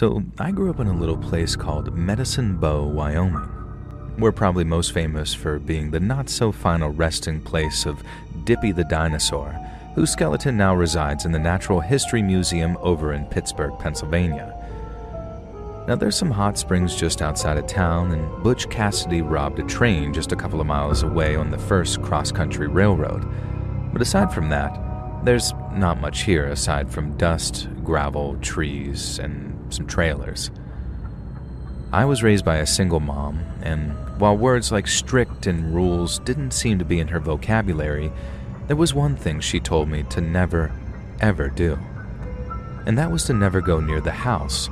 So I grew up in a little place called Medicine Bow, Wyoming. We're probably most famous for being the not-so-final resting place of Dippy the dinosaur, whose skeleton now resides in the Natural History Museum over in Pittsburgh, Pennsylvania. Now, there's some hot springs just outside of town, and Butch Cassidy robbed a train just a couple of miles away on the first cross-country railroad. But aside from that, there's not much here aside from dust, gravel, trees, and some trailers. I was raised by a single mom, and while words like strict and rules didn't seem to be in her vocabulary, there was one thing she told me to never, ever do. And that was to never go near the house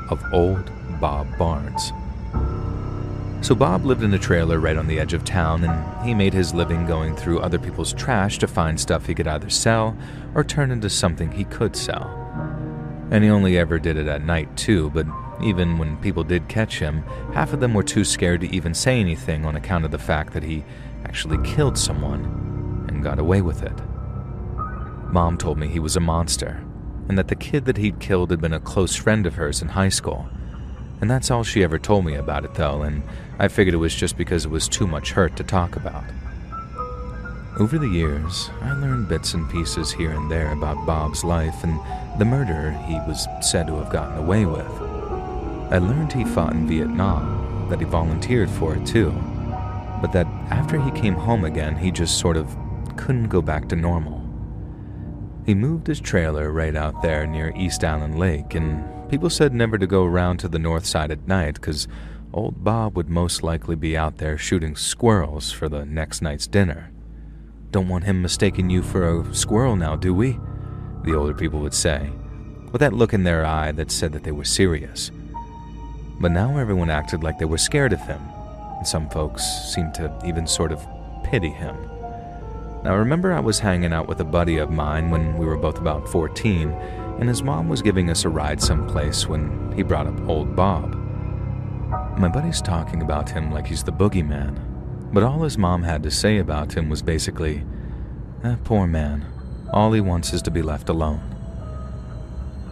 of old Bob Barnes. So Bob lived in a trailer right on the edge of town, and he made his living going through other people's trash to find stuff he could either sell or turn into something he could sell. And he only ever did it at night too, but even when people did catch him, half of them were too scared to even say anything on account of the fact that he actually killed someone and got away with it. Mom told me he was a monster, and that the kid that he'd killed had been a close friend of hers in high school. And that's all she ever told me about it though, and I figured it was just because it was too much hurt to talk about. Over the years, I learned bits and pieces here and there about Bob's life and the murder he was said to have gotten away with. I learned he fought in Vietnam, that he volunteered for it too, but that after he came home again, he just sort of couldn't go back to normal. He moved his trailer right out there near East Allen Lake, and people said never to go around to the north side at night because old Bob would most likely be out there shooting squirrels for the next night's dinner. "Don't want him mistaking you for a squirrel now, do we?" the older people would say, with that look in their eye that said that they were serious. But now everyone acted like they were scared of him, and some folks seemed to even sort of pity him. Now, I remember I was hanging out with a buddy of mine when we were both about 14, and his mom was giving us a ride someplace when he brought up old Bob. My buddy's talking about him like he's the boogeyman, but all his mom had to say about him was basically, poor man, all he wants is to be left alone.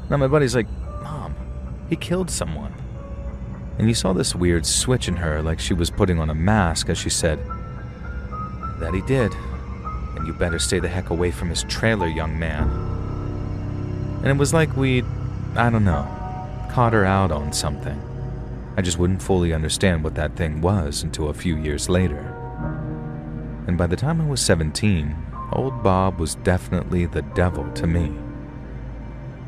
Now my buddy's like, "Mom, he killed someone." And you saw this weird switch in her like she was putting on a mask as she said, "That he did. And you better stay the heck away from his trailer, young man." And it was like we'd, I don't know, caught her out on something. I just wouldn't fully understand what that thing was until a few years later. And by the time I was 17, old Bob was definitely the devil to me.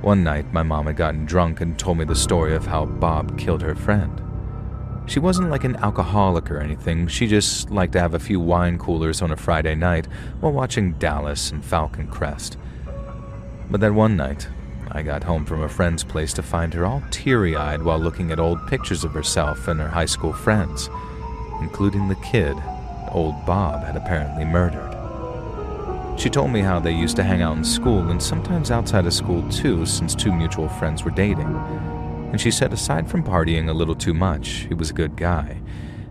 One night, my mom had gotten drunk and told me the story of how Bob killed her friend. She wasn't like an alcoholic or anything, she just liked to have a few wine coolers on a Friday night while watching Dallas and Falcon Crest. But that one night, I got home from a friend's place to find her all teary-eyed while looking at old pictures of herself and her high school friends, including the kid old Bob had apparently murdered. She told me how they used to hang out in school and sometimes outside of school too, since two mutual friends were dating. And she said aside from partying a little too much, he was a good guy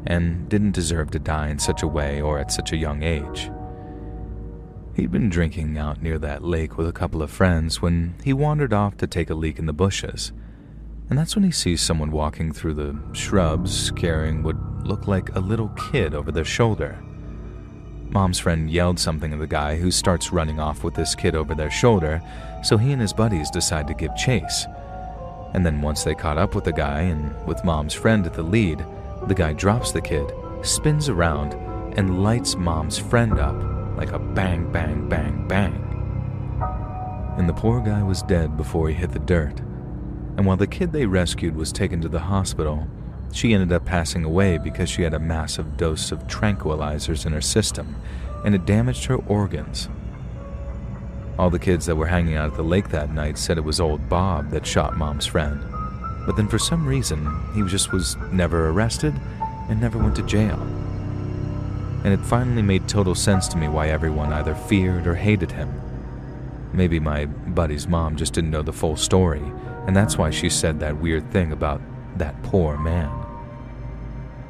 and didn't deserve to die in such a way or at such a young age. He'd been drinking out near that lake with a couple of friends when he wandered off to take a leak in the bushes. And that's when he sees someone walking through the shrubs carrying what looked like a little kid over their shoulder. Mom's friend yelled something at the guy, who starts running off with this kid over their shoulder, so he and his buddies decide to give chase. And then once they caught up with the guy, and with Mom's friend at the lead, the guy drops the kid, spins around, and lights Mom's friend up like a bang, bang, bang, bang. And the poor guy was dead before he hit the dirt. And while the kid they rescued was taken to the hospital, she ended up passing away because she had a massive dose of tranquilizers in her system, and it damaged her organs. All the kids that were hanging out at the lake that night said it was old Bob that shot Mom's friend, but then for some reason, he just was never arrested and never went to jail. And it finally made total sense to me why everyone either feared or hated him. Maybe my buddy's mom just didn't know the full story, and that's why she said that weird thing about that poor man.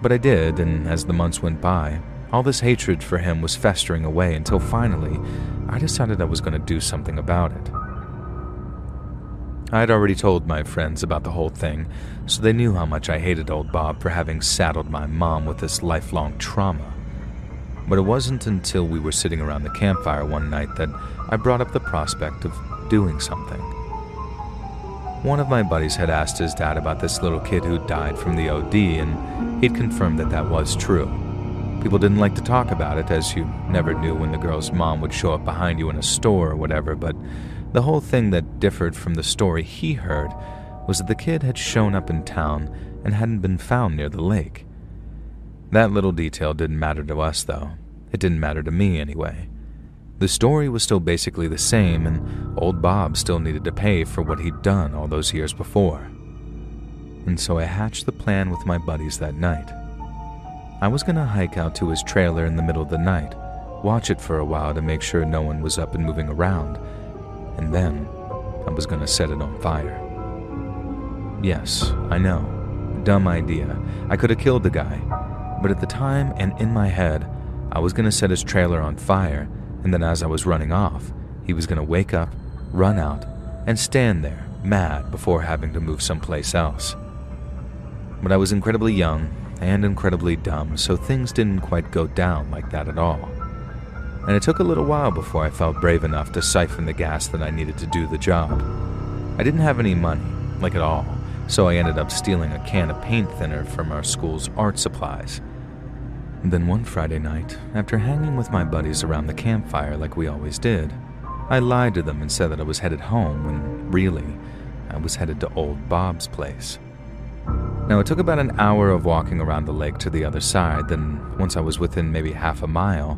But I did, and as the months went by, all this hatred for him was festering away until finally, I decided I was going to do something about it. I had already told my friends about the whole thing, so they knew how much I hated old Bob for having saddled my mom with this lifelong trauma. But it wasn't until we were sitting around the campfire one night that I brought up the prospect of doing something. One of my buddies had asked his dad about this little kid who died from the OD, and he'd confirmed that that was true. People didn't like to talk about it, as you never knew when the girl's mom would show up behind you in a store or whatever, but the whole thing that differed from the story he heard was that the kid had shown up in town and hadn't been found near the lake. That little detail didn't matter to us, though. It didn't matter to me, anyway. The story was still basically the same, and old Bob still needed to pay for what he'd done all those years before. And so I hatched the plan with my buddies that night. I was going to hike out to his trailer in the middle of the night, watch it for a while to make sure no one was up and moving around, and then I was going to set it on fire. Yes, I know, dumb idea. I could have killed the guy, but at the time and in my head, I was going to set his trailer on fire, and then as I was running off, he was going to wake up, run out, and stand there, mad, before having to move someplace else. But I was incredibly young and incredibly dumb, so things didn't quite go down like that at all. And it took a little while before I felt brave enough to siphon the gas that I needed to do the job. I didn't have any money, like at all, so I ended up stealing a can of paint thinner from our school's art supplies. Then one Friday night, after hanging with my buddies around the campfire like we always did, I lied to them and said that I was headed home when, really, I was headed to old Bob's place. Now, it took about an hour of walking around the lake to the other side, then once I was within maybe half a mile,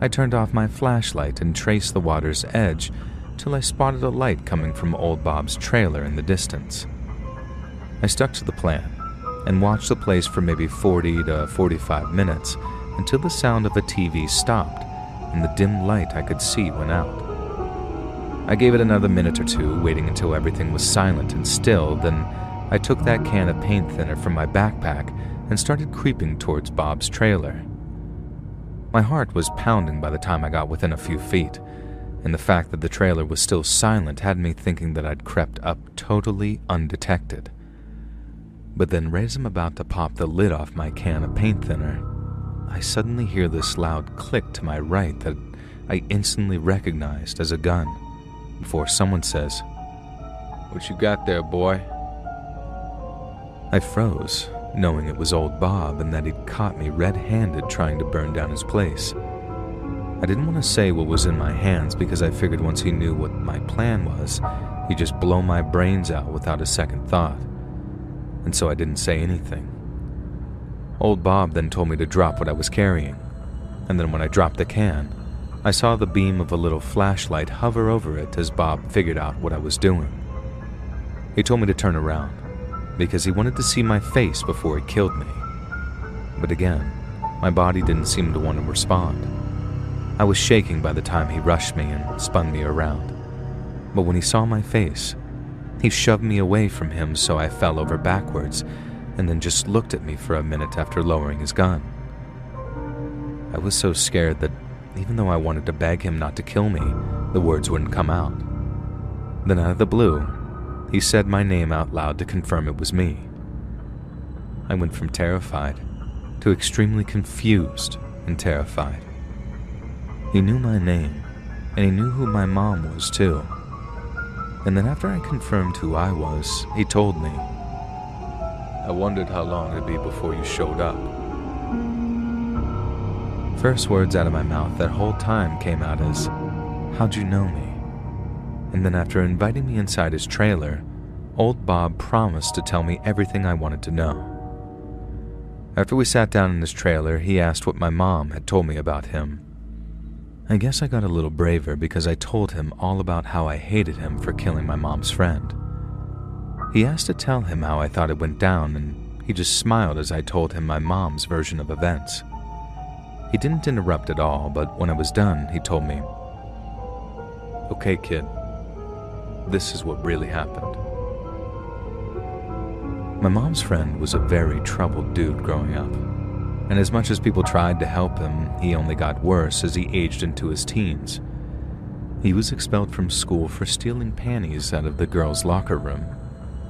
I turned off my flashlight and traced the water's edge till I spotted a light coming from old Bob's trailer in the distance. I stuck to the plan and watched the place for maybe 40 to 45 minutes until the sound of a TV stopped and the dim light I could see went out. I gave it another minute or two, waiting until everything was silent and still, then I took that can of paint thinner from my backpack and started creeping towards Bob's trailer. My heart was pounding by the time I got within a few feet, and the fact that the trailer was still silent had me thinking that I'd crept up totally undetected. But then, right as I'm about to pop the lid off my can of paint thinner, I suddenly hear this loud click to my right that I instantly recognized as a gun, before someone says, "What you got there, boy?" I froze, knowing it was old Bob and that he'd caught me red-handed trying to burn down his place. I didn't want to say what was in my hands because I figured once he knew what my plan was, he'd just blow my brains out without a second thought. And so I didn't say anything. Old Bob then told me to drop what I was carrying, and then when I dropped the can, I saw the beam of a little flashlight hover over it as Bob figured out what I was doing. He told me to turn around, because he wanted to see my face before he killed me. But again, my body didn't seem to want to respond. I was shaking by the time he rushed me and spun me around. But when he saw my face, he shoved me away from him so I fell over backwards and then just looked at me for a minute after lowering his gun. I was so scared that even though I wanted to beg him not to kill me, the words wouldn't come out. Then out of the blue, he said my name out loud to confirm it was me. I went from terrified to extremely confused and terrified. He knew my name, and he knew who my mom was too. And then after I confirmed who I was, he told me, "I wondered how long it'd be before you showed up." First words out of my mouth that whole time came out as, "How'd you know me?" And then after inviting me inside his trailer, old Bob promised to tell me everything I wanted to know. After we sat down in his trailer, he asked what my mom had told me about him. I guess I got a little braver because I told him all about how I hated him for killing my mom's friend. He asked to tell him how I thought it went down, and he just smiled as I told him my mom's version of events. He didn't interrupt at all, but when I was done, he told me, "Okay, kid, this is what really happened." My mom's friend was a very troubled dude growing up, and as much as people tried to help him, he only got worse as he aged into his teens. He was expelled from school for stealing panties out of the girls' locker room.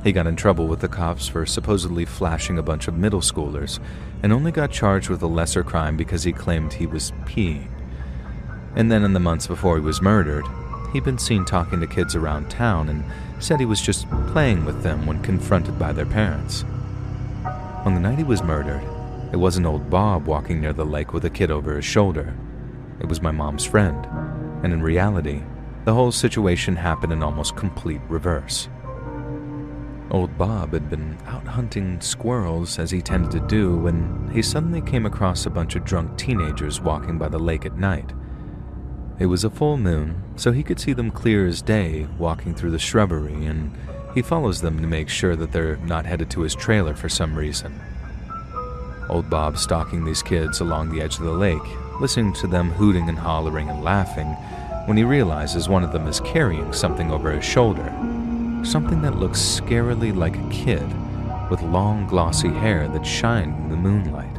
He got in trouble with the cops for supposedly flashing a bunch of middle schoolers and only got charged with a lesser crime because he claimed he was peeing. And then in the months before he was murdered, he'd been seen talking to kids around town and said he was just playing with them when confronted by their parents. On the night he was murdered, it wasn't old Bob walking near the lake with a kid over his shoulder. It was my mom's friend, and in reality, the whole situation happened in almost complete reverse. Old Bob had been out hunting squirrels as he tended to do when he suddenly came across a bunch of drunk teenagers walking by the lake at night. It was a full moon, so he could see them clear as day walking through the shrubbery, and he follows them to make sure that they're not headed to his trailer for some reason. Old Bob stalking these kids along the edge of the lake, listening to them hooting and hollering and laughing, when he realizes one of them is carrying something over his shoulder. Something that looks scarily like a kid, with long glossy hair that shined in the moonlight.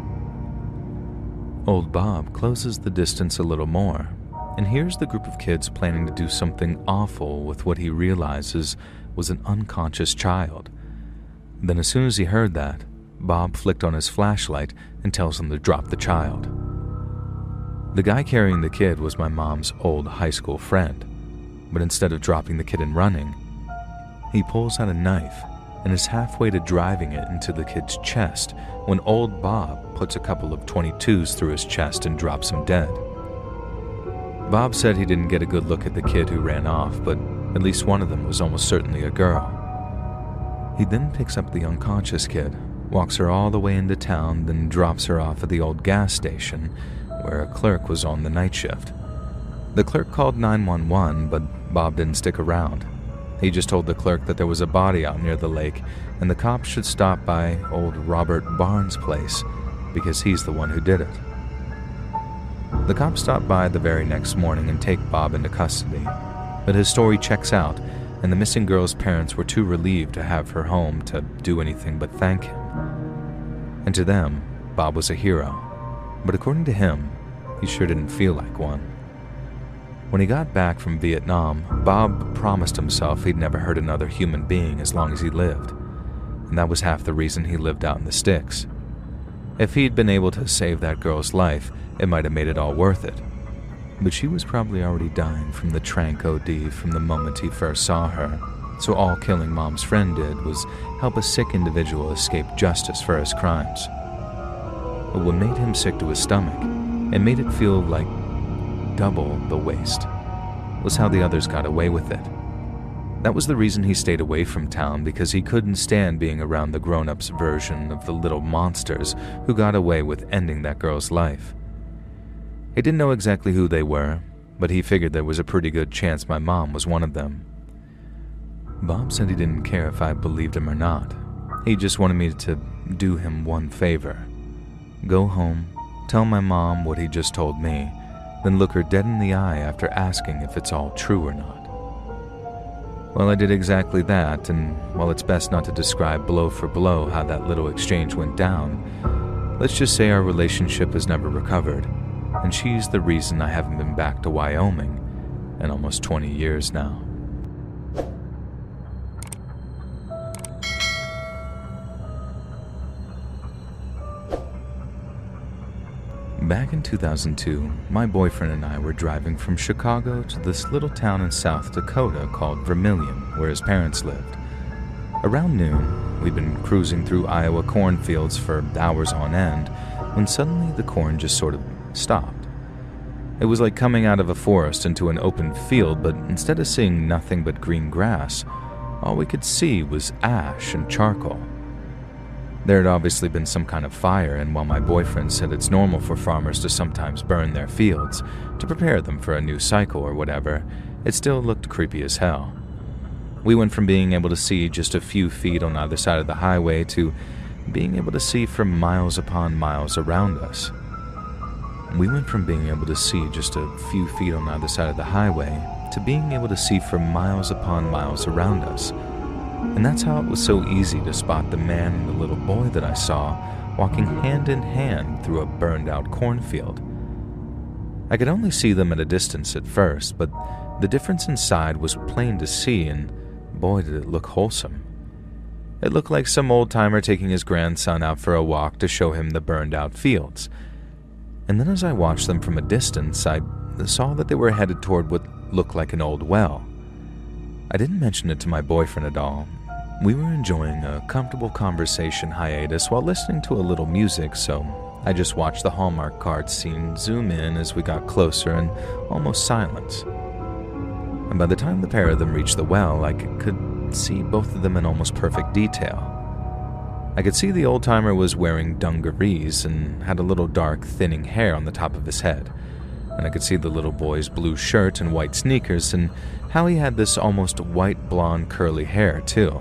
Old Bob closes the distance a little more, and hears the group of kids planning to do something awful with what he realizes was an unconscious child. Then as soon as he heard that, Bob flicked on his flashlight and tells them to drop the child. The guy carrying the kid was my mom's old high school friend, but instead of dropping the kid and running, he pulls out a knife and is halfway to driving it into the kid's chest when old Bob puts a couple of .22s through his chest and drops him dead. Bob said he didn't get a good look at the kid who ran off, but at least one of them was almost certainly a girl. He then picks up the unconscious kid, walks her all the way into town, then drops her off at the old gas station where a clerk was on the night shift. The clerk called 911, but Bob didn't stick around. He just told the clerk that there was a body out near the lake and the cops should stop by old Robert Barnes' place because he's the one who did it. The cops stop by the very next morning and take Bob into custody, but his story checks out and the missing girl's parents were too relieved to have her home to do anything but thank him. And to them, Bob was a hero, but according to him, he sure didn't feel like one. When he got back from Vietnam, Bob promised himself he'd never hurt another human being as long as he lived, and that was half the reason he lived out in the sticks. If he'd been able to save that girl's life, it might have made it all worth it. But she was probably already dying from the tranq OD from the moment he first saw her, so all killing Mom's friend did was help a sick individual escape justice for his crimes. But what made him sick to his stomach, and made it feel like double the waste, was how the others got away with it. That was the reason he stayed away from town, because he couldn't stand being around the grown-ups' version of the little monsters who got away with ending that girl's life. He didn't know exactly who they were, but he figured there was a pretty good chance my mom was one of them. Bob said he didn't care if I believed him or not. He just wanted me to do him one favor. Go home, tell my mom what he just told me, then look her dead in the eye after asking if it's all true or not. Well, I did exactly that, and while it's best not to describe blow for blow how that little exchange went down, let's just say our relationship has never recovered, and she's the reason I haven't been back to Wyoming in almost 20 years now. Back in 2002, my boyfriend and I were driving from Chicago to this little town in South Dakota called Vermilion, where his parents lived. Around noon, we'd been cruising through Iowa cornfields for hours on end, when suddenly the corn just sort of stopped. It was like coming out of a forest into an open field, but instead of seeing nothing but green grass, all we could see was ash and charcoal. There had obviously been some kind of fire, and while my boyfriend said it's normal for farmers to sometimes burn their fields to prepare them for a new cycle or whatever, it still looked creepy as hell. We went from being able to see just a few feet on either side of the highway to being able to see for miles upon miles around us. We went from being able to see just a few feet on either side of the highway to being able to see for miles upon miles around us. And that's how it was so easy to spot the man and the little boy that I saw walking hand in hand through a burned-out cornfield. I could only see them at a distance at first, but The difference inside was plain to see, and boy did it look wholesome. It looked like some old-timer taking his grandson out for a walk to show him the burned-out fields. And then as I watched them from a distance, I saw that they were headed toward what looked like an old well. I didn't mention it to my boyfriend at all. We were enjoying a comfortable conversation hiatus while listening to a little music, so I just watched the Hallmark card scene zoom in as we got closer in almost silence. And by the time the pair of them reached the well, I could see both of them in almost perfect detail. I could see the old-timer was wearing dungarees and had a little dark, thinning hair on the top of his head. And I could see the little boy's blue shirt and white sneakers and how he had this almost white blonde curly hair, too.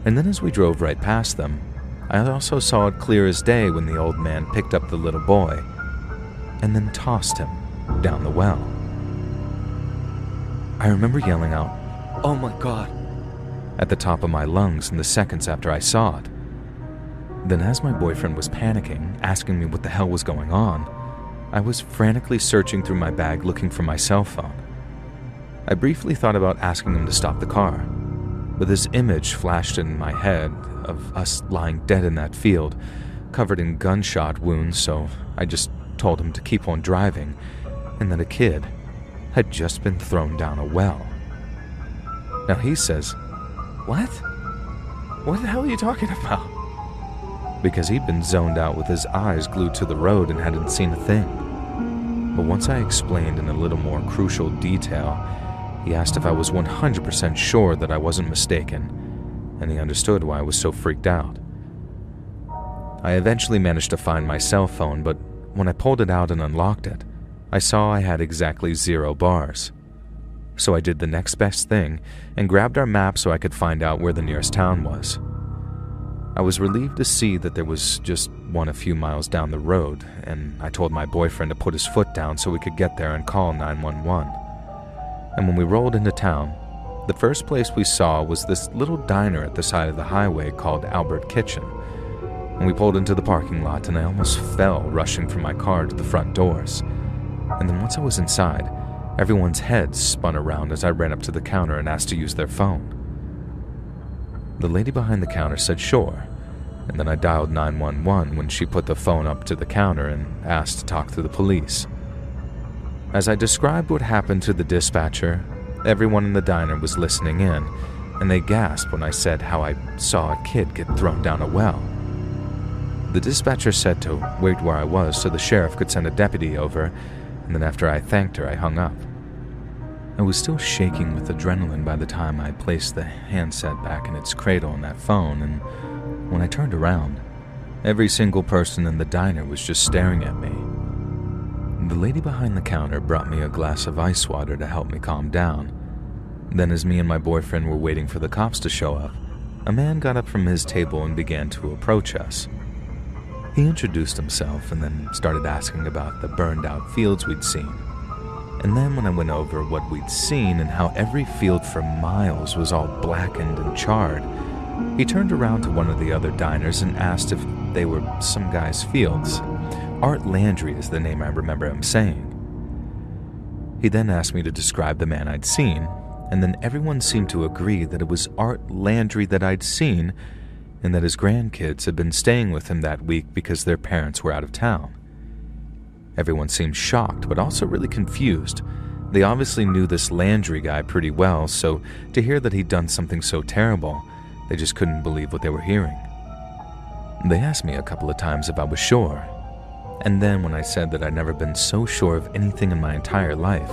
And then as we drove right past them, I also saw it clear as day when the old man picked up the little boy and then tossed him down the well. I remember yelling out, "Oh my God," at the top of my lungs in the seconds after I saw it. Then as my boyfriend was panicking, asking me what the hell was going on, I was frantically searching through my bag looking for my cell phone. I briefly thought about asking him to stop the car, but this image flashed in my head of us lying dead in that field, covered in gunshot wounds, so I just told him to keep on driving, and that a kid had just been thrown down a well. Now he says, "What? What the hell are you talking about?" Because he'd been zoned out with his eyes glued to the road and hadn't seen a thing. But once I explained in a little more crucial detail, he asked if I was 100% sure that I wasn't mistaken, and he understood why I was so freaked out. I eventually managed to find my cell phone, but when I pulled it out and unlocked it, I saw I had exactly 0 bars. So I did the next best thing and grabbed our map so I could find out where the nearest town was. I was relieved to see that there was just one a few miles down the road, and I told my boyfriend to put his foot down so we could get there and call 911. And when we rolled into town, the first place we saw was this little diner at the side of the highway called Albert Kitchen. And we pulled into the parking lot and I almost fell rushing from my car to the front doors. And then once I was inside, everyone's heads spun around as I ran up to the counter and asked to use their phone. The lady behind the counter said sure, and then I dialed 911 when she put the phone up to the counter and asked to talk to the police. As I described what happened to the dispatcher, everyone in the diner was listening in, and they gasped when I said how I saw a kid get thrown down a well. The dispatcher said to wait where I was so the sheriff could send a deputy over, and then after I thanked her, I hung up. I was still shaking with adrenaline by the time I placed the handset back in its cradle on that phone, and when I turned around, every single person in the diner was just staring at me. The lady behind the counter brought me a glass of ice water to help me calm down. Then as me and my boyfriend were waiting for the cops to show up, a man got up from his table and began to approach us. He introduced himself and then started asking about the burned-out fields we'd seen. And then when I went over what we'd seen and how every field for miles was all blackened and charred, he turned around to one of the other diners and asked if they were some guy's fields. Art Landry is the name I remember him saying. He then asked me to describe the man I'd seen, and then everyone seemed to agree that it was Art Landry that I'd seen and that his grandkids had been staying with him that week because their parents were out of town. Everyone seemed shocked, but also really confused. They obviously knew this Landry guy pretty well, so to hear that he'd done something so terrible, they just couldn't believe what they were hearing. They asked me a couple of times if I was sure, and then when I said that I'd never been so sure of anything in my entire life,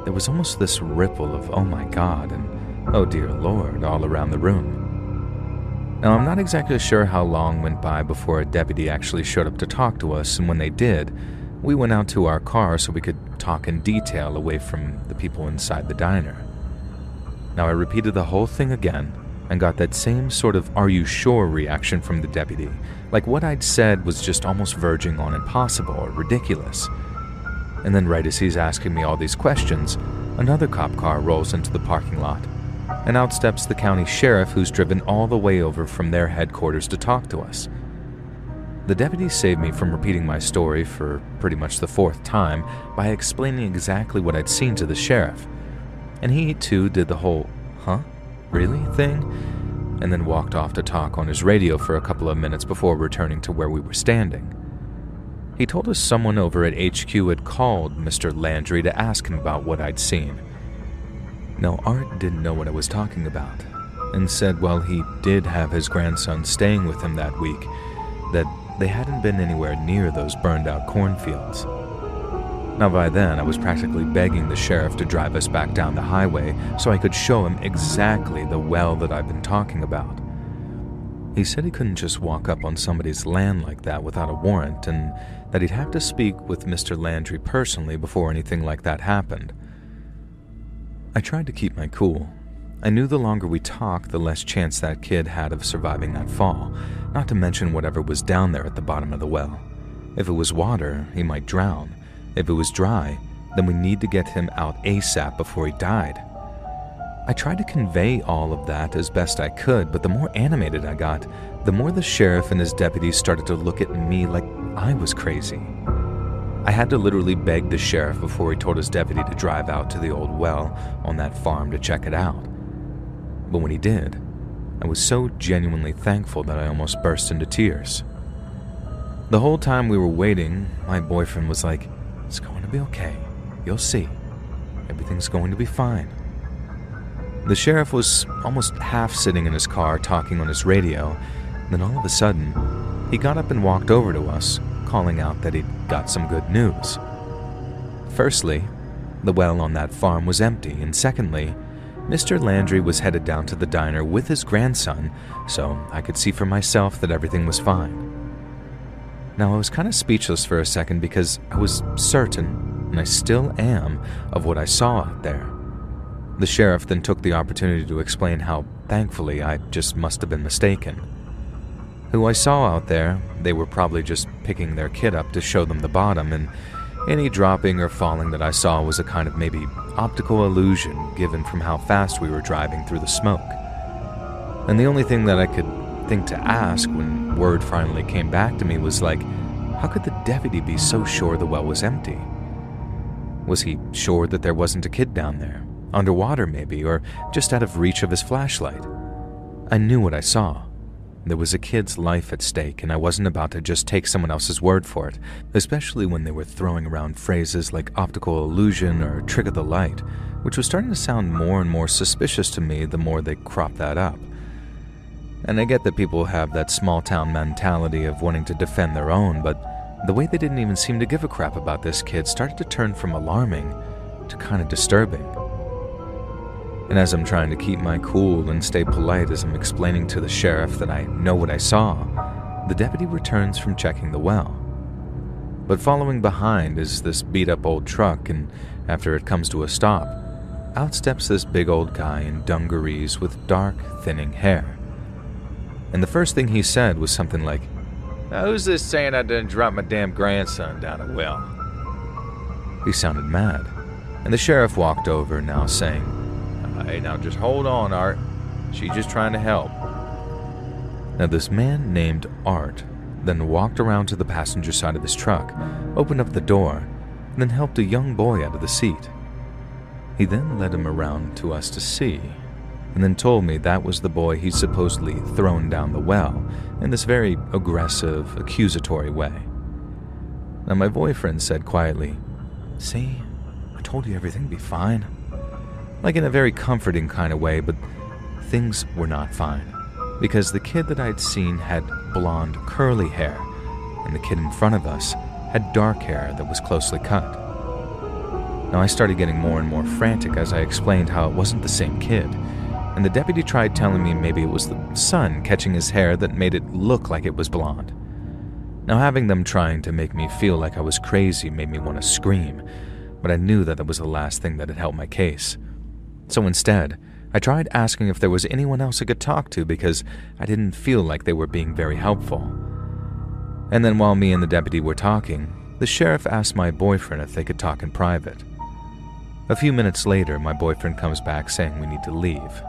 there was almost this ripple of "oh my God" and "oh dear Lord" all around the room. Now, I'm not exactly sure how long went by before a deputy actually showed up to talk to us, and when they did, we went out to our car so we could talk in detail away from the people inside the diner. Now, I repeated the whole thing again and got that same sort of "are you sure" reaction from the deputy, like what I'd said was just almost verging on impossible or ridiculous. And then right as he's asking me all these questions, another cop car rolls into the parking lot, and out steps the county sheriff who's driven all the way over from their headquarters to talk to us. The deputy saved me from repeating my story for pretty much the fourth time by explaining exactly what I'd seen to the sheriff. And he, too, did the whole, "Huh? Really?" thing, and then walked off to talk on his radio for a couple of minutes before returning to where we were standing. He told us someone over at HQ had called Mr. Landry to ask him about what I'd seen. Now, Art didn't know what I was talking about, and said while he did have his grandson staying with him that week, that they hadn't been anywhere near those burned-out cornfields. Now, by then, I was practically begging the sheriff to drive us back down the highway so I could show him exactly the well that I've been talking about. He said he couldn't just walk up on somebody's land like that without a warrant, and that he'd have to speak with Mr. Landry personally before anything like that happened. I tried to keep my cool. I knew the longer we talked, the less chance that kid had of surviving that fall, not to mention whatever was down there at the bottom of the well. If it was water, he might drown. If it was dry, then we need to get him out ASAP before he died. I tried to convey all of that as best I could, but the more animated I got, the more the sheriff and his deputies started to look at me like I was crazy. I had to literally beg the sheriff before he told his deputy to drive out to the old well on that farm to check it out. But when he did, I was so genuinely thankful that I almost burst into tears. The whole time we were waiting, my boyfriend was like, "It's going to be okay. You'll see. Everything's going to be fine." The sheriff was almost half sitting in his car talking on his radio. Then all of a sudden, he got up and walked over to us, calling out that he'd got some good news. Firstly, the well on that farm was empty, and secondly, Mr. Landry was headed down to the diner with his grandson, so I could see for myself that everything was fine. Now, I was kind of speechless for a second because I was certain, and I still am, of what I saw out there. The sheriff then took the opportunity to explain how, thankfully, I just must have been mistaken. Who I saw out there, they were probably just picking their kid up to show them the bottom, and any dropping or falling that I saw was a kind of maybe optical illusion given from how fast we were driving through the smoke. And the only thing that I could think to ask when word finally came back to me was like, how could the deputy be so sure the well was empty? Was he sure that there wasn't a kid down there, underwater maybe, or just out of reach of his flashlight? I knew what I saw. There was a kid's life at stake, and I wasn't about to just take someone else's word for it, especially when they were throwing around phrases like optical illusion or trick of the light, which was starting to sound more and more suspicious to me the more they cropped that up. And I get that people have that small-town mentality of wanting to defend their own, but the way they didn't even seem to give a crap about this kid started to turn from alarming to kind of disturbing. And as I'm trying to keep my cool and stay polite as I'm explaining to the sheriff that I know what I saw, the deputy returns from checking the well. But following behind is this beat-up old truck, and after it comes to a stop, out steps this big old guy in dungarees with dark, thinning hair. And the first thing he said was something like, "Now who's this saying I didn't drop my damn grandson down a well?" He sounded mad, and the sheriff walked over now saying, "Hey, now just hold on, Art. She's just trying to help." Now this man named Art then walked around to the passenger side of his truck, opened up the door, and then helped a young boy out of the seat. He then led him around to us to see, and then told me that was the boy he'd supposedly thrown down the well in this very aggressive, accusatory way. Now my boyfriend said quietly, "See, I told you everything'd be fine." Like in a very comforting kind of way, but things were not fine, because the kid that I'd seen had blonde, curly hair, and the kid in front of us had dark hair that was closely cut. Now I started getting more and more frantic as I explained how it wasn't the same kid, and the deputy tried telling me maybe it was the sun catching his hair that made it look like it was blonde. Now having them trying to make me feel like I was crazy made me want to scream, but I knew that was the last thing that had helped my case. So instead, I tried asking if there was anyone else I could talk to because I didn't feel like they were being very helpful. And then while me and the deputy were talking, the sheriff asked my boyfriend if they could talk in private. A few minutes later, my boyfriend comes back saying we need to leave.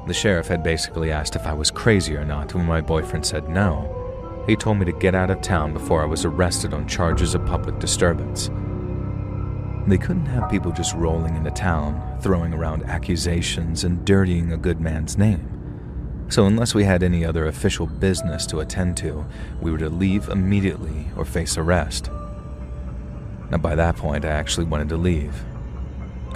The sheriff had basically asked if I was crazy or not when my boyfriend said no, He told me to get out of town before I was arrested on charges of public disturbance. They couldn't have people just rolling into town, throwing around accusations and dirtying a good man's name. So unless we had any other official business to attend to, we were to leave immediately or face arrest. Now by that point, I actually wanted to leave.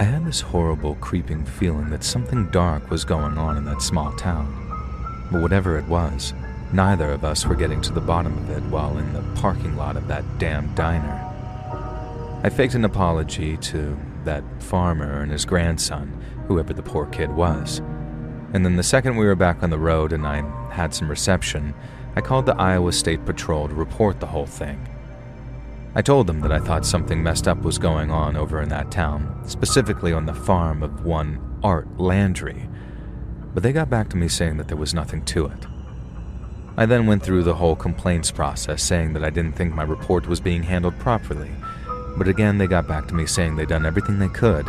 I had this horrible, creeping feeling that something dark was going on in that small town. But whatever it was, neither of us were getting to the bottom of it while in the parking lot of that damn diner. I faked an apology to that farmer and his grandson, whoever the poor kid was. And then the second we were back on the road and I had some reception, I called the Iowa State Patrol to report the whole thing. I told them that I thought something messed up was going on over in that town, specifically on the farm of one Art Landry, but they got back to me saying that there was nothing to it. I then went through the whole complaints process, saying that I didn't think my report was being handled properly, but again they got back to me saying they'd done everything they could,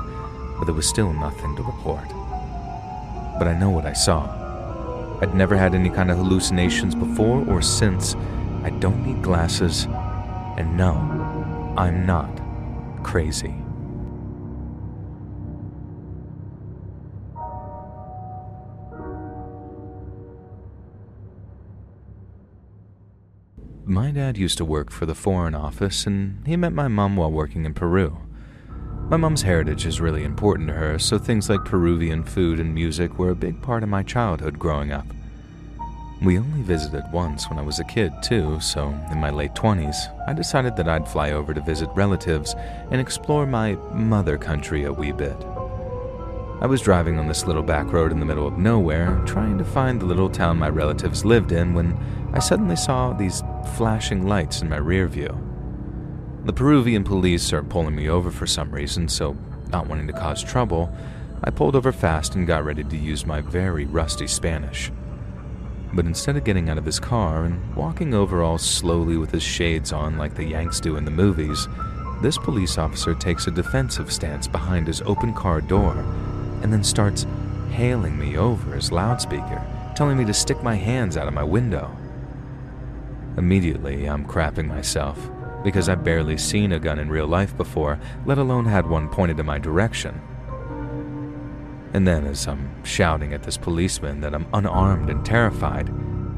but there was still nothing to report. But I know what I saw. I'd never had any kind of hallucinations before or since. I don't need glasses, and no, I'm not crazy. My dad used to work for the Foreign Office, and he met my mom while working in Peru. My mom's heritage is really important to her, so things like Peruvian food and music were a big part of my childhood growing up. We only visited once when I was a kid, too, so in my late 20s, I decided that I'd fly over to visit relatives and explore my mother country a wee bit. I was driving on this little back road in the middle of nowhere, trying to find the little town my relatives lived in, when I suddenly saw these flashing lights in my rear view. The Peruvian police are pulling me over for some reason, so not wanting to cause trouble, I pulled over fast and got ready to use my very rusty Spanish. But instead of getting out of his car and walking over all slowly with his shades on like the Yanks do in the movies, this police officer takes a defensive stance behind his open car door and then starts hailing me over his loudspeaker, telling me to stick my hands out of my window. Immediately, I'm crapping myself, because I've barely seen a gun in real life before, let alone had one pointed in my direction. And then as I'm shouting at this policeman that I'm unarmed and terrified,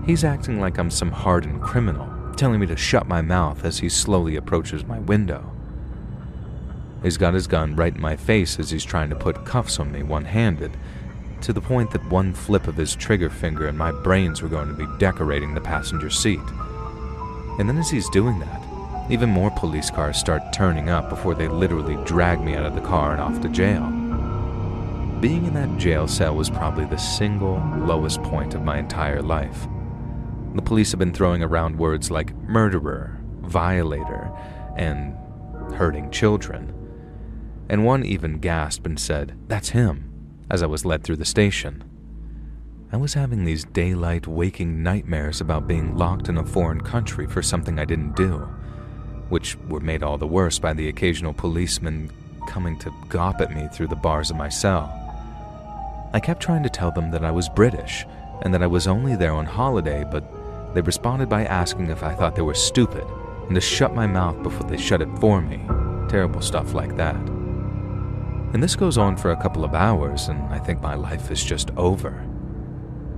he's acting like I'm some hardened criminal, telling me to shut my mouth as he slowly approaches my window. He's got his gun right in my face as he's trying to put cuffs on me one-handed, to the point that one flip of his trigger finger and my brains were going to be decorating the passenger seat. And then as he's doing that, even more police cars start turning up before they literally drag me out of the car and off to jail. Being in that jail cell was probably the single lowest point of my entire life. The police have been throwing around words like murderer, violator, and hurting children. And one even gasped and said, "That's him," as I was led through the station. I was having these daylight waking nightmares about being locked in a foreign country for something I didn't do, which were made all the worse by the occasional policeman coming to gawp at me through the bars of my cell. I kept trying to tell them that I was British and that I was only there on holiday, but they responded by asking if I thought they were stupid and to shut my mouth before they shut it for me. Terrible stuff like that. And this goes on for a couple of hours, and I think my life is just over.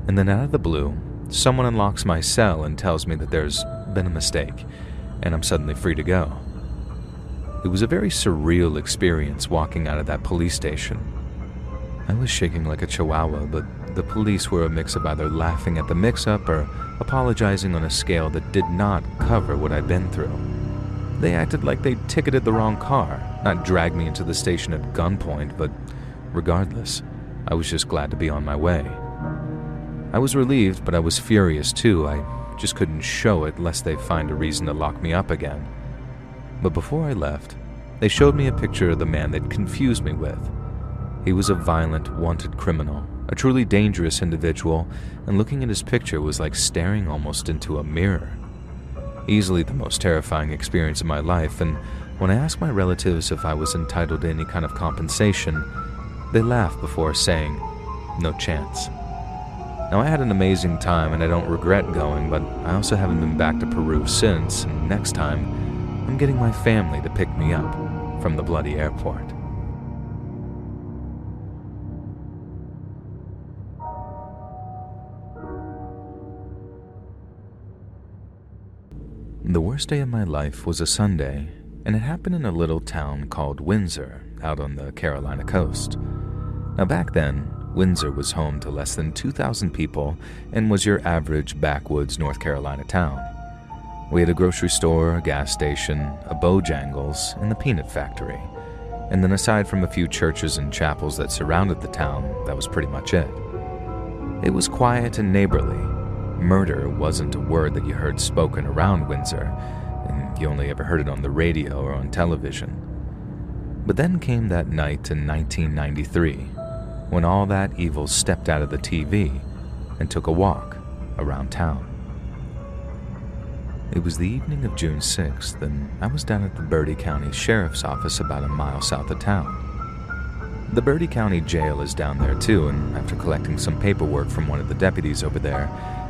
And then out of the blue, someone unlocks my cell and tells me that there's been a mistake, and I'm suddenly free to go. It was a very surreal experience walking out of that police station. I was shaking like a chihuahua, but the police were a mix of either laughing at the mix-up or apologizing on a scale that did not cover what I'd been through. They acted like they ticketed the wrong car, not dragged me into the station at gunpoint, but regardless, I was just glad to be on my way. I was relieved, but I was furious too. I just couldn't show it lest they find a reason to lock me up again. But before I left, they showed me a picture of the man they'd confused me with. He was a violent, wanted criminal, a truly dangerous individual, and looking at his picture was like staring almost into a mirror. Easily the most terrifying experience of my life, and when I asked my relatives if I was entitled to any kind of compensation, they laughed before saying, "No chance." Now, I had an amazing time and I don't regret going, but I also haven't been back to Peru since, and next time, I'm getting my family to pick me up from the bloody airport. The worst day of my life was a Sunday, and it happened in a little town called Windsor, out on the Carolina coast. Now back then, Windsor was home to less than 2,000 people and was your average backwoods North Carolina town. We had a grocery store, a gas station, a Bojangles, and the peanut factory. And then aside from a few churches and chapels that surrounded the town, that was pretty much it. It was quiet and neighborly. Murder wasn't a word that you heard spoken around Windsor, and you only ever heard it on the radio or on television. But then came that night in 1993, when all that evil stepped out of the TV and took a walk around town. It was the evening of June 6th, and I was down at the Bertie County Sheriff's Office about a mile south of town. The Bertie County Jail is down there too, and after collecting some paperwork from one of the deputies over there,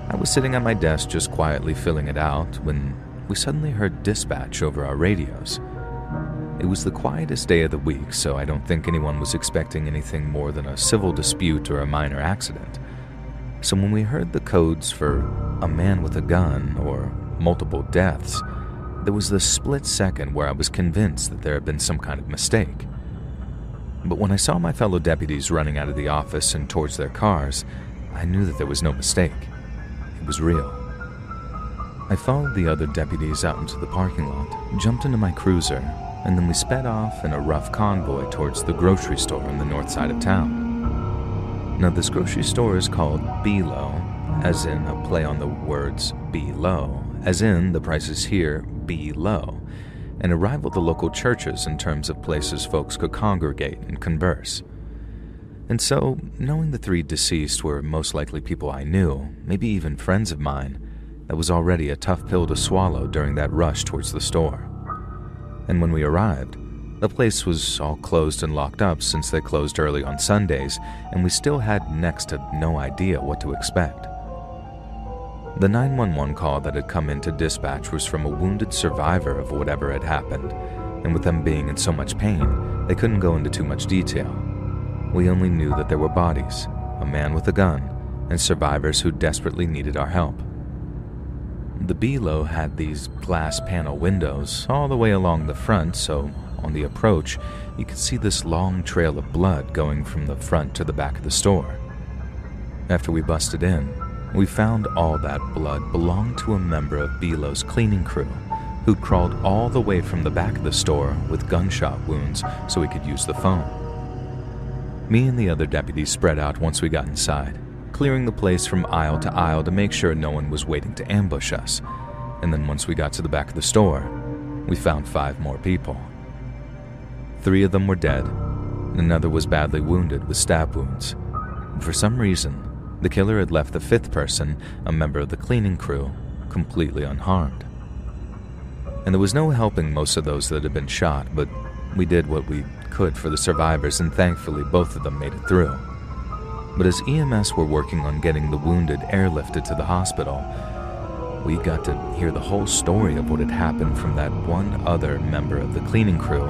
I was sitting at my desk just quietly filling it out when we suddenly heard dispatch over our radios. It was the quietest day of the week, so I don't think anyone was expecting anything more than a civil dispute or a minor accident. So when we heard the codes for a man with a gun or multiple deaths, there was this split second where I was convinced that there had been some kind of mistake. But when I saw my fellow deputies running out of the office and towards their cars, I knew that there was no mistake. It was real. I followed the other deputies out into the parking lot, jumped into my cruiser, and then we sped off in a rough convoy towards the grocery store on the north side of town. Now, this grocery store is called B-Low, as in a play on the words be low, as in the prices here be low, and it rivaled the local churches in terms of places folks could congregate and converse. And so, knowing the three deceased were most likely people I knew, maybe even friends of mine, that was already a tough pill to swallow during that rush towards the store. And when we arrived, the place was all closed and locked up since they closed early on Sundays, and we still had next to no idea what to expect. The 911 call that had come into dispatch was from a wounded survivor of whatever had happened, and with them being in so much pain, they couldn't go into too much detail. We only knew that there were bodies, a man with a gun, and survivors who desperately needed our help. The B-Low had these glass panel windows all the way along the front, so on the approach, you could see this long trail of blood going from the front to the back of the store. After we busted in, we found all that blood belonged to a member of B-Low's cleaning crew who'd crawled all the way from the back of the store with gunshot wounds so he could use the phone. Me and the other deputies spread out once we got inside, clearing the place from aisle to aisle to make sure no one was waiting to ambush us. And then once we got to the back of the store, we found 5 more people. 3 of them were dead, and another was badly wounded with stab wounds. And for some reason, the killer had left the 5th person, a member of the cleaning crew, completely unharmed. And there was no helping most of those that had been shot, but we did what we could for the survivors, and thankfully both of them made it through. But as EMS were working on getting the wounded airlifted to the hospital, we got to hear the whole story of what had happened from that one other member of the cleaning crew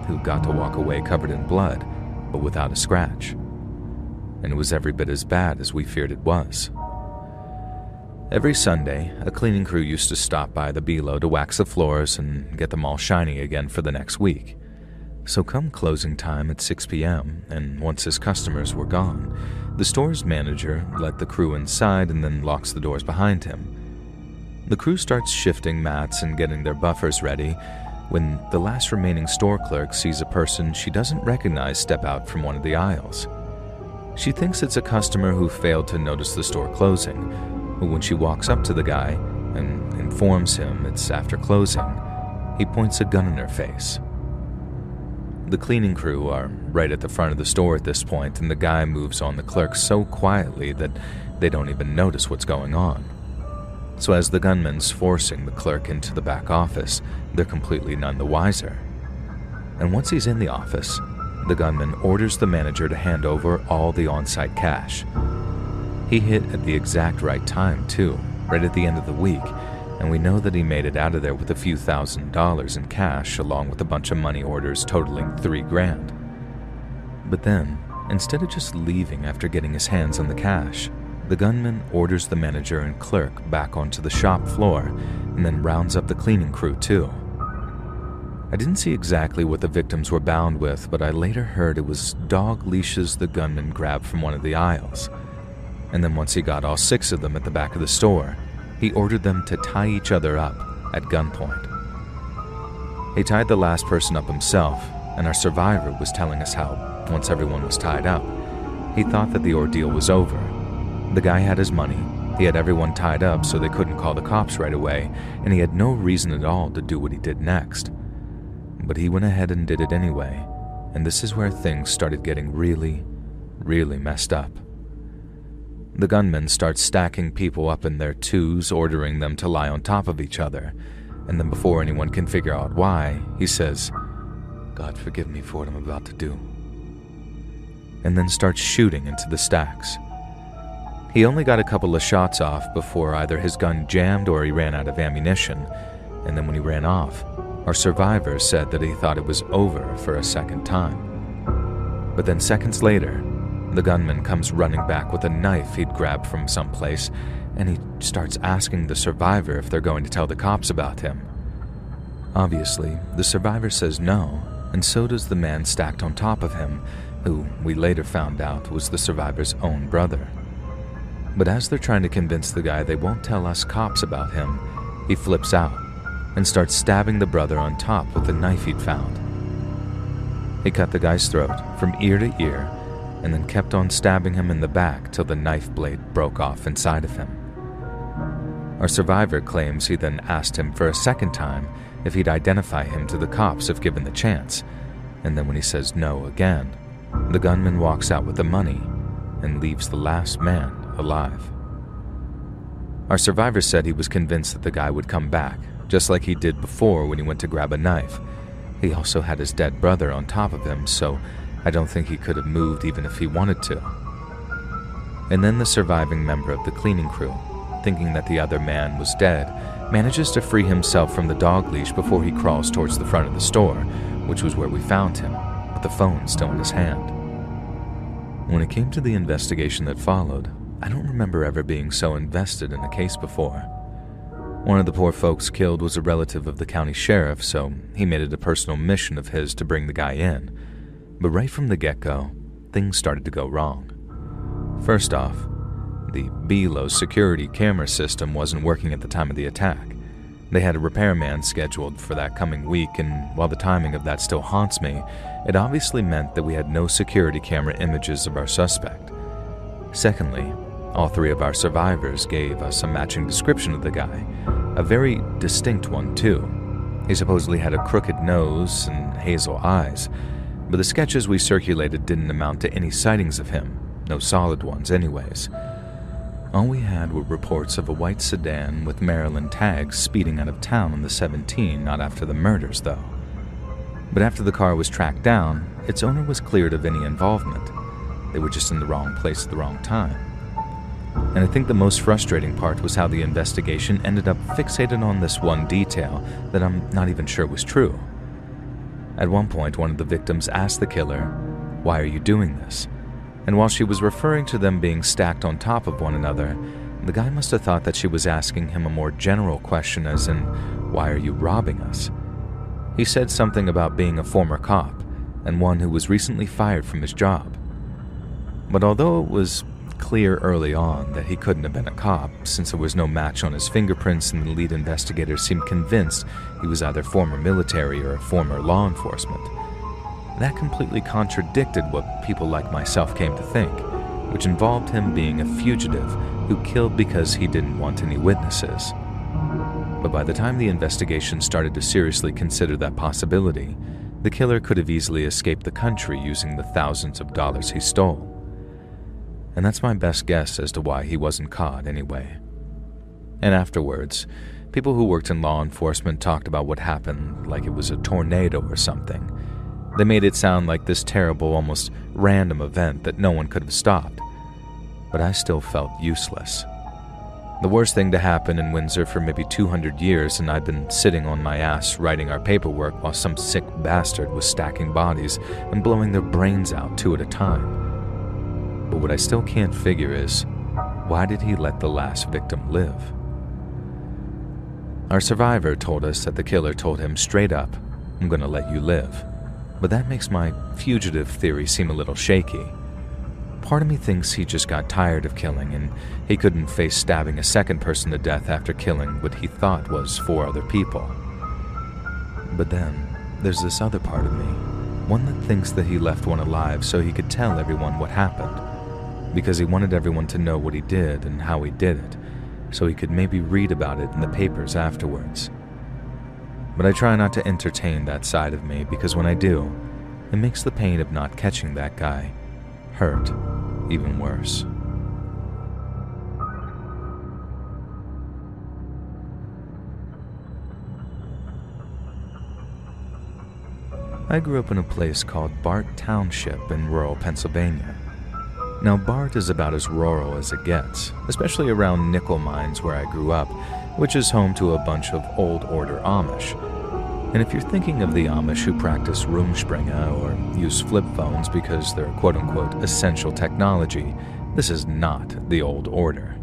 who got to walk away covered in blood, but without a scratch. And it was every bit as bad as we feared it was. Every Sunday, a cleaning crew used to stop by the B-Low to wax the floors and get them all shiny again for the next week. So come closing time at 6 p.m., and once his customers were gone, the store's manager let the crew inside and then locks the doors behind him. The crew starts shifting mats and getting their buffers ready when the last remaining store clerk sees a person she doesn't recognize step out from one of the aisles. She thinks it's a customer who failed to notice the store closing, but when she walks up to the guy and informs him it's after closing, he points a gun in her face. The cleaning crew are right at the front of the store at this point, and the guy moves on the clerk so quietly that they don't even notice what's going on. So as the gunman's forcing the clerk into the back office, they're completely none the wiser. And once he's in the office, the gunman orders the manager to hand over all the on-site cash. He hit at the exact right time, too, right at the end of the week, and we know that he made it out of there with a few $1,000s in cash along with a bunch of money orders totaling $3,000. But then, instead of just leaving after getting his hands on the cash, the gunman orders the manager and clerk back onto the shop floor and then rounds up the cleaning crew too. I didn't see exactly what the victims were bound with, but I later heard it was dog leashes the gunman grabbed from one of the aisles. And then once he got all 6 of them at the back of the store, he ordered them to tie each other up at gunpoint. He tied the last person up himself, and our survivor was telling us how, once everyone was tied up, he thought that the ordeal was over. The guy had his money, he had everyone tied up so they couldn't call the cops right away, and he had no reason at all to do what he did next. But he went ahead and did it anyway, and this is where things started getting really, really messed up. The gunman starts stacking people up in their twos, ordering them to lie on top of each other, and then before anyone can figure out why, he says, "God forgive me for what I'm about to do," and then starts shooting into the stacks. He only got a couple of shots off before either his gun jammed or he ran out of ammunition, and then when he ran off, our survivor said that he thought it was over for a second time. But then seconds later, the gunman comes running back with a knife he'd grabbed from someplace, and he starts asking the survivor if they're going to tell the cops about him. Obviously, the survivor says no, and so does the man stacked on top of him, who we later found out was the survivor's own brother. But as they're trying to convince the guy they won't tell us cops about him, he flips out and starts stabbing the brother on top with the knife he'd found. He cut the guy's throat from ear to ear and then kept on stabbing him in the back till the knife blade broke off inside of him. Our survivor claims he then asked him for a second time if he'd identify him to the cops if given the chance, and then when he says no again, the gunman walks out with the money and leaves the last man alive. Our survivor said he was convinced that the guy would come back, just like he did before when he went to grab a knife. He also had his dead brother on top of him, so I don't think he could have moved even if he wanted to. And then the surviving member of the cleaning crew, thinking that the other man was dead, manages to free himself from the dog leash before he crawls towards the front of the store, which was where we found him, with the phone still in his hand. When it came to the investigation that followed, I don't remember ever being so invested in a case before. One of the poor folks killed was a relative of the county sheriff, so he made it a personal mission of his to bring the guy in. But right from the get-go, things started to go wrong. First off, the BLO security camera system wasn't working at the time of the attack. They had a repairman scheduled for that coming week, and while the timing of that still haunts me, it obviously meant that we had no security camera images of our suspect. Secondly, all 3 of our survivors gave us a matching description of the guy, a very distinct one too. He supposedly had a crooked nose and hazel eyes, but the sketches we circulated didn't amount to any sightings of him, no solid ones anyways. All we had were reports of a white sedan with Maryland tags speeding out of town on the 17, not after the murders though. But after the car was tracked down, its owner was cleared of any involvement. They were just in the wrong place at the wrong time. And I think the most frustrating part was how the investigation ended up fixated on this one detail that I'm not even sure was true. At one point, one of the victims asked the killer, "Why are you doing this?" And while she was referring to them being stacked on top of one another, the guy must have thought that she was asking him a more general question as in, "Why are you robbing us?" He said something about being a former cop and one who was recently fired from his job. But although it was clear early on that he couldn't have been a cop, since there was no match on his fingerprints and the lead investigator seemed convinced he was either former military or a former law enforcement, that completely contradicted what people like myself came to think, which involved him being a fugitive who killed because he didn't want any witnesses. But by the time the investigation started to seriously consider that possibility, the killer could have easily escaped the country using the thousands of dollars he stole. And that's my best guess as to why he wasn't caught anyway. And afterwards, people who worked in law enforcement talked about what happened like it was a tornado or something. They made it sound like this terrible, almost random event that no one could have stopped. but I still felt useless. The worst thing to happen in Windsor for maybe 200 years, and I'd been sitting on my ass writing our paperwork while some sick bastard was stacking bodies and blowing their brains out 2 at a time. But what I still can't figure is, why did he let the last victim live? Our survivor told us that the killer told him straight up, "I'm gonna let you live." But that makes my fugitive theory seem a little shaky. Part of me thinks he just got tired of killing and he couldn't face stabbing a second person to death after killing what he thought was 4 other people. But then, there's this other part of me, one that thinks that he left one alive so he could tell everyone what happened, because he wanted everyone to know what he did and how he did it, so he could maybe read about it in the papers afterwards. But I try not to entertain that side of me, because when I do, it makes the pain of not catching that guy hurt even worse. I grew up in a place called Bart Township in rural Pennsylvania. Now, Bart is about as rural as it gets, especially around nickel mines where I grew up, which is home to a bunch of old order Amish. And if you're thinking of the Amish who practice Rumspringa or use flip phones because they're quote-unquote essential technology, this is not the old order.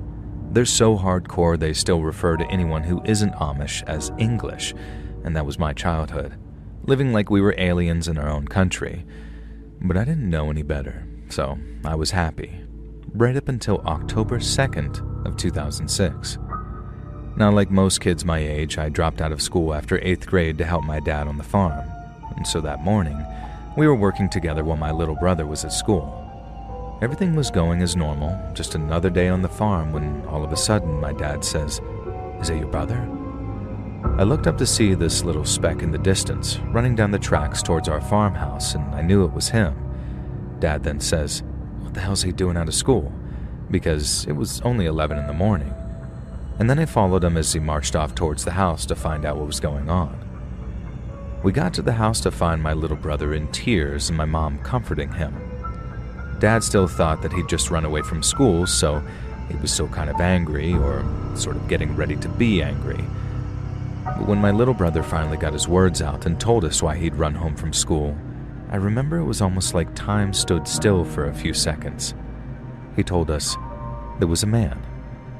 They're so hardcore they still refer to anyone who isn't Amish as English, and that was my childhood, living like we were aliens in our own country. But I didn't know any better, so I was happy, right up until October 2nd of 2006. Now, like most kids my age, I dropped out of school after 8th grade to help my dad on the farm, and so that morning, we were working together while my little brother was at school. Everything was going as normal, just another day on the farm, when all of a sudden my dad says, "Is that your brother?" I looked up to see this little speck in the distance, running down the tracks towards our farmhouse, and I knew it was him. Dad then says, "What the hell's he doing out of school?" Because it was only 11 in the morning. And then I followed him as he marched off towards the house to find out what was going on. We got to the house to find my little brother in tears and my mom comforting him. Dad still thought that he'd just run away from school, so he was still kind of angry, or sort of getting ready to be angry. But when my little brother finally got his words out and told us why he'd run home from school, I remember it was almost like time stood still for a few seconds. He told us there was a man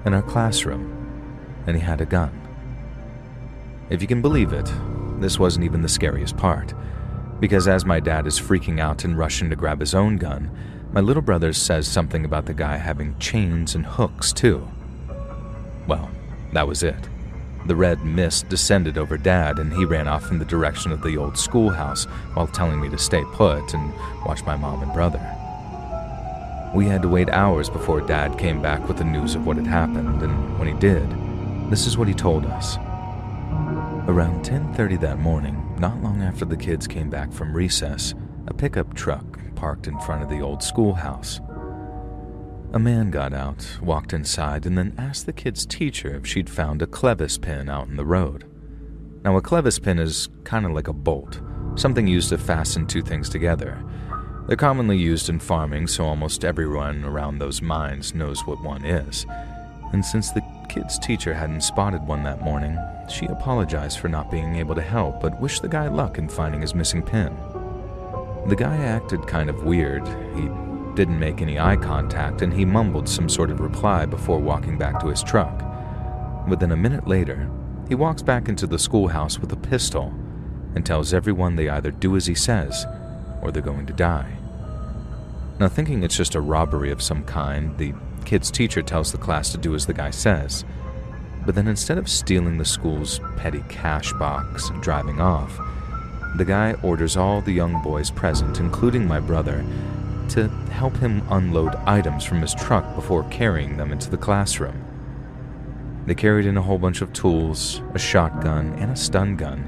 in our classroom, and he had a gun. If you can believe it, this wasn't even the scariest part, because as my dad is freaking out and rushing to grab his own gun, my little brother says something about the guy having chains and hooks too. Well, that was it. The red mist descended over Dad, and he ran off in the direction of the old schoolhouse while telling me to stay put and watch my mom and brother. We had to wait hours before Dad came back with the news of what had happened, and when he did, this is what he told us. Around 10:30 that morning, not long after the kids came back from recess, a pickup truck parked in front of the old schoolhouse. A man got out, walked inside, and then asked the kids' teacher if she'd found a clevis pin out in the road. Now, a clevis pin is kind of like a bolt, something used to fasten 2 things together. They're commonly used in farming, so almost everyone around those mines knows what one is. And since the kid's teacher hadn't spotted one that morning, she apologized for not being able to help, but wished the guy luck in finding his missing pin. The guy acted kind of weird. He didn't make any eye contact, and he mumbled some sort of reply before walking back to his truck. But then a minute later, he walks back into the schoolhouse with a pistol and tells everyone they either do as he says or they're going to die. Now, thinking it's just a robbery of some kind, the kid's teacher tells the class to do as the guy says. But then instead of stealing the school's petty cash box and driving off, the guy orders all the young boys present, including my brother, to help him unload items from his truck before carrying them into the classroom. They carried in a whole bunch of tools, a shotgun, and a stun gun,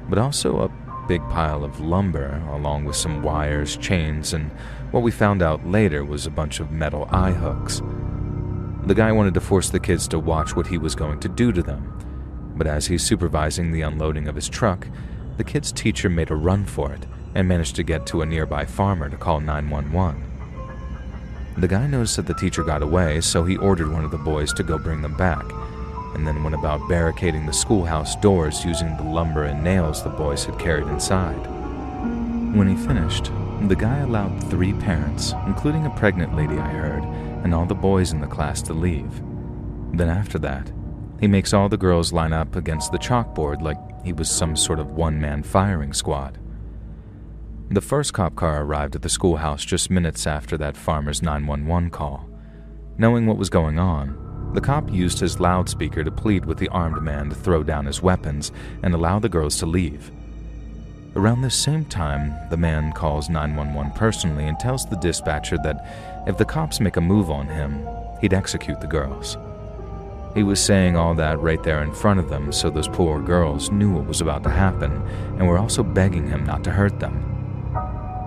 but also a big pile of lumber, along with some wires, chains, and what we found out later was a bunch of metal eye hooks. The guy wanted to force the kids to watch what he was going to do to them, but as he's supervising the unloading of his truck, the kid's teacher made a run for it and managed to get to a nearby farmer to call 911. The guy noticed that the teacher got away, so he ordered one of the boys to go bring them back, and then went about barricading the schoolhouse doors using the lumber and nails the boys had carried inside. When he finished, the guy allowed 3 parents, including a pregnant lady I heard, and all the boys in the class to leave. Then after that, he makes all the girls line up against the chalkboard like he was some sort of one-man firing squad. The first cop car arrived at the schoolhouse just minutes after that farmer's 911 call. Knowing what was going on, the cop used his loudspeaker to plead with the armed man to throw down his weapons and allow the girls to leave. Around this same time, the man calls 911 personally and tells the dispatcher that if the cops make a move on him, he'd execute the girls. He was saying all that right there in front of them, so those poor girls knew what was about to happen and were also begging him not to hurt them.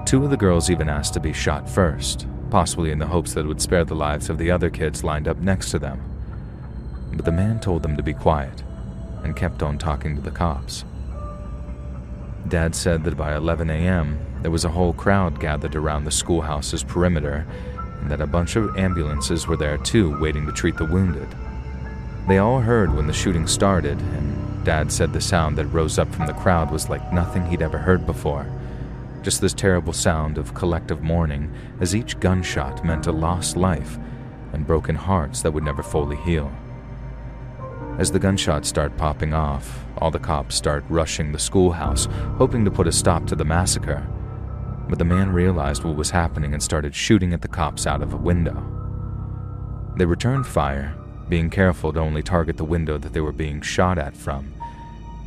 2 of the girls even asked to be shot first, possibly in the hopes that it would spare the lives of the other kids lined up next to them. But the man told them to be quiet and kept on talking to the cops. Dad said that by 11 a.m., there was a whole crowd gathered around the schoolhouse's perimeter, and that a bunch of ambulances were there too, waiting to treat the wounded. They all heard when the shooting started, and Dad said the sound that rose up from the crowd was like nothing he'd ever heard before. Just this terrible sound of collective mourning, as each gunshot meant a lost life and broken hearts that would never fully heal. As the gunshots start popping off, all the cops start rushing the schoolhouse, hoping to put a stop to the massacre. But the man realized what was happening and started shooting at the cops out of a window. They returned fire, being careful to only target the window that they were being shot at from.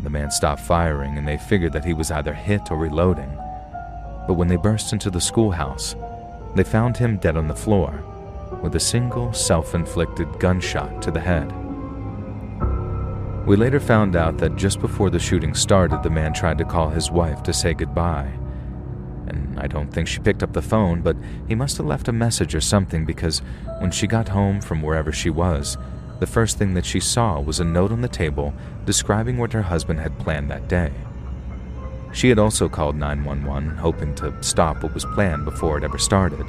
The man stopped firing, and they figured that he was either hit or reloading. But when they burst into the schoolhouse, they found him dead on the floor, with a single self-inflicted gunshot to the head. We later found out that just before the shooting started, the man tried to call his wife to say goodbye. And I don't think she picked up the phone, but he must have left a message or something, because when she got home from wherever she was, the first thing that she saw was a note on the table describing what her husband had planned that day. She had also called 911, hoping to stop what was planned before it ever started.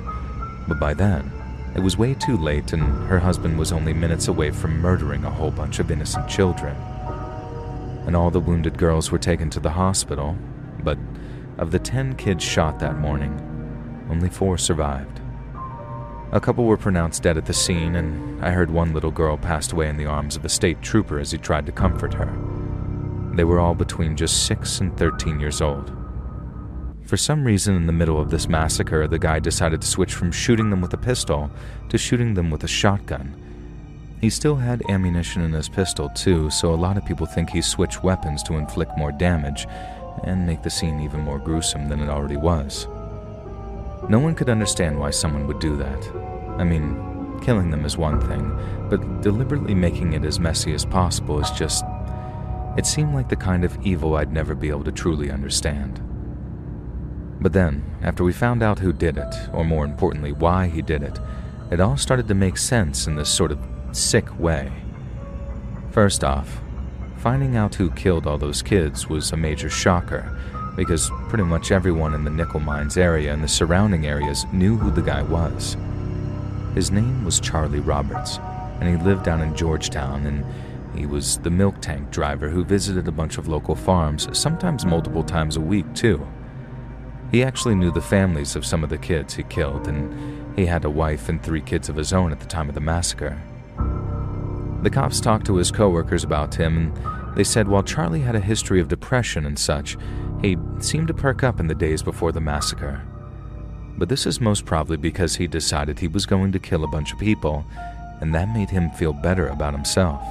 But by then, it was way too late, and her husband was only minutes away from murdering a whole bunch of innocent children. And all the wounded girls were taken to the hospital, but of the 10 kids shot that morning, only 4 survived. A couple were pronounced dead at the scene, and I heard one little girl passed away in the arms of a state trooper as he tried to comfort her. They were all between just 6 and 13 years old. For some reason, in the middle of this massacre, the guy decided to switch from shooting them with a pistol to shooting them with a shotgun. He still had ammunition in his pistol too, so a lot of people think he switched weapons to inflict more damage and make the scene even more gruesome than it already was. No one could understand why someone would do that. I mean, killing them is one thing, but deliberately making it as messy as possible is just... It seemed like the kind of evil I'd never be able to truly understand. But then, after we found out who did it, or more importantly, why he did it, it all started to make sense in this sort of sick way. First off, finding out who killed all those kids was a major shocker, because pretty much everyone in the nickel mines area and the surrounding areas knew who the guy was. His name was Charlie Roberts, and he lived down in Georgetown, and he was the milk tank driver who visited a bunch of local farms, sometimes multiple times a week too. He actually knew the families of some of the kids he killed, and he had a wife and 3 kids of his own at the time of the massacre. The cops talked to his coworkers about him, and they said while Charlie had a history of depression and such, he seemed to perk up in the days before the massacre. But this is most probably because he decided he was going to kill a bunch of people, and that made him feel better about himself.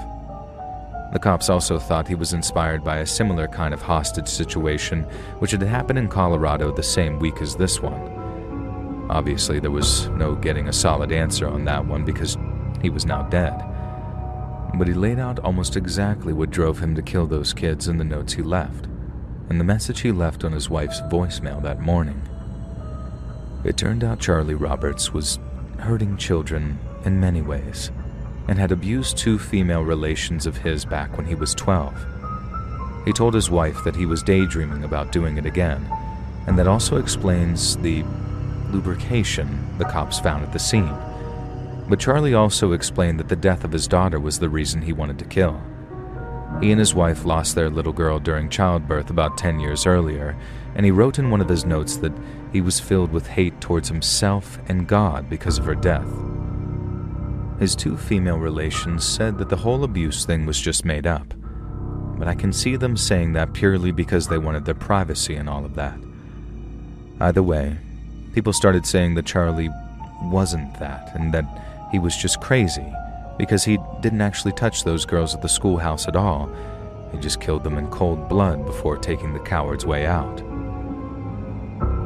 The cops also thought he was inspired by a similar kind of hostage situation which had happened in Colorado the same week as this one. Obviously, there was no getting a solid answer on that one because he was now dead. But he laid out almost exactly what drove him to kill those kids in the notes he left, and the message he left on his wife's voicemail that morning. It turned out Charlie Roberts was hurting children in many ways, and had abused 2 female relations of his back when he was 12. He told his wife that he was daydreaming about doing it again, and that also explains the lubrication the cops found at the scene. But Charlie also explained that the death of his daughter was the reason he wanted to kill. He and his wife lost their little girl during childbirth about 10 years earlier, and he wrote in one of his notes that he was filled with hate towards himself and God because of her death. His two female relations said that the whole abuse thing was just made up, but I can see them saying that purely because they wanted their privacy and all of that. Either way, people started saying that Charlie wasn't that, and that he was just crazy, because he didn't actually touch those girls at the schoolhouse at all. He just killed them in cold blood before taking the coward's way out.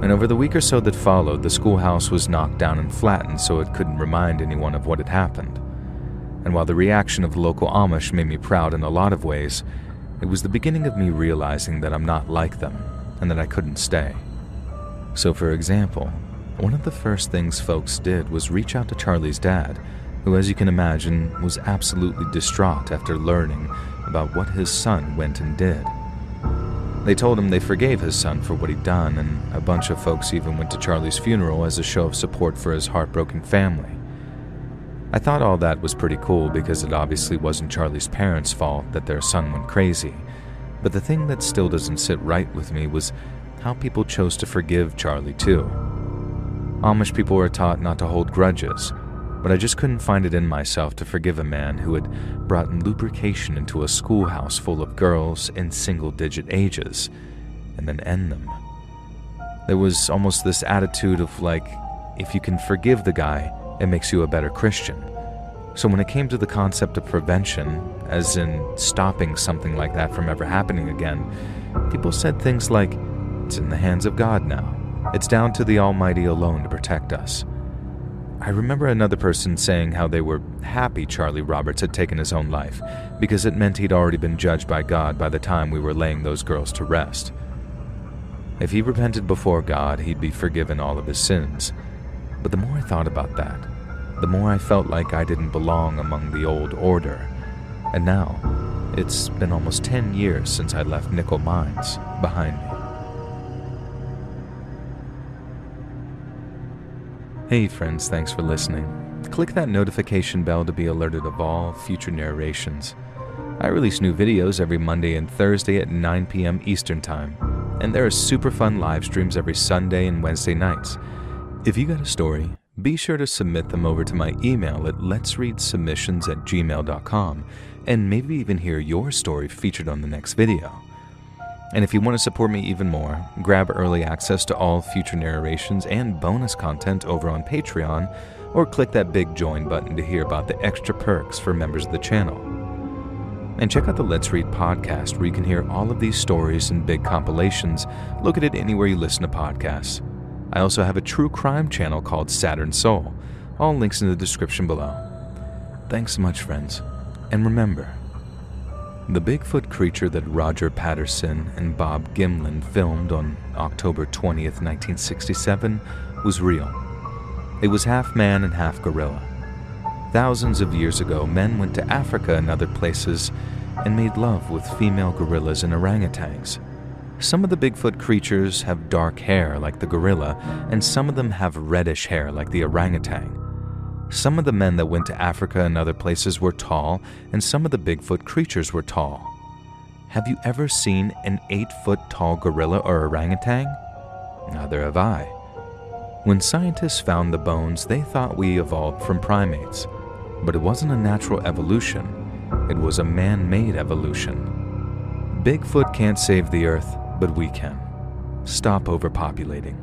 And over the week or so that followed, the schoolhouse was knocked down and flattened so it couldn't remind anyone of what had happened. And while the reaction of the local Amish made me proud in a lot of ways, it was the beginning of me realizing that I'm not like them and that I couldn't stay. So for example, one of the first things folks did was reach out to Charlie's dad, who, as you can imagine, was absolutely distraught after learning about what his son went and did. They told him they forgave his son for what he'd done, and a bunch of folks even went to Charlie's funeral as a show of support for his heartbroken family. I thought all that was pretty cool because it obviously wasn't Charlie's parents' fault that their son went crazy, but the thing that still doesn't sit right with me was how people chose to forgive Charlie too. Amish people are taught not to hold grudges, but I just couldn't find it in myself to forgive a man who had brought lubrication into a schoolhouse full of girls in single-digit ages, and then end them. There was almost this attitude of like, if you can forgive the guy, it makes you a better Christian. So when it came to the concept of prevention, as in stopping something like that from ever happening again, people said things like, it's in the hands of God now. It's down to the Almighty alone to protect us. I remember another person saying how they were happy Charlie Roberts had taken his own life because it meant he'd already been judged by God by the time we were laying those girls to rest. If he repented before God, he'd be forgiven all of his sins. But the more I thought about that, the more I felt like I didn't belong among the old order. And now, it's been almost 10 years since I left Nickel Mines behind me. Hey friends, thanks for listening. Click that notification bell to be alerted of all future narrations. I release new videos every Monday and Thursday at 9 p.m. Eastern Time, and there are super fun live streams every Sunday and Wednesday nights. If you got a story, be sure to submit them over to my email at letsreadsubmissions@gmail.com, and maybe even hear your story featured on the next video. And if you want to support me even more, grab early access to all future narrations and bonus content over on Patreon, or click that big join button to hear about the extra perks for members of the channel. And check out the Let's Read podcast, where you can hear all of these stories and big compilations located anywhere you listen to podcasts. I also have a true crime channel called Saturn Soul, all links in the description below. Thanks so much, friends, and remember, the Bigfoot creature that Roger Patterson and Bob Gimlin filmed on October 20th, 1967 was real. It was half man and half gorilla. Thousands of years ago, men went to Africa and other places and made love with female gorillas and orangutans. Some of the Bigfoot creatures have dark hair like the gorilla, and some of them have reddish hair like the orangutan. Some of the men that went to Africa and other places were tall, and some of the Bigfoot creatures were tall. Have you ever seen an 8-foot tall gorilla or orangutan? Neither have I. When scientists found the bones, they thought we evolved from primates. But it wasn't a natural evolution. It was a man-made evolution. Bigfoot can't save the earth, but we can. Stop overpopulating.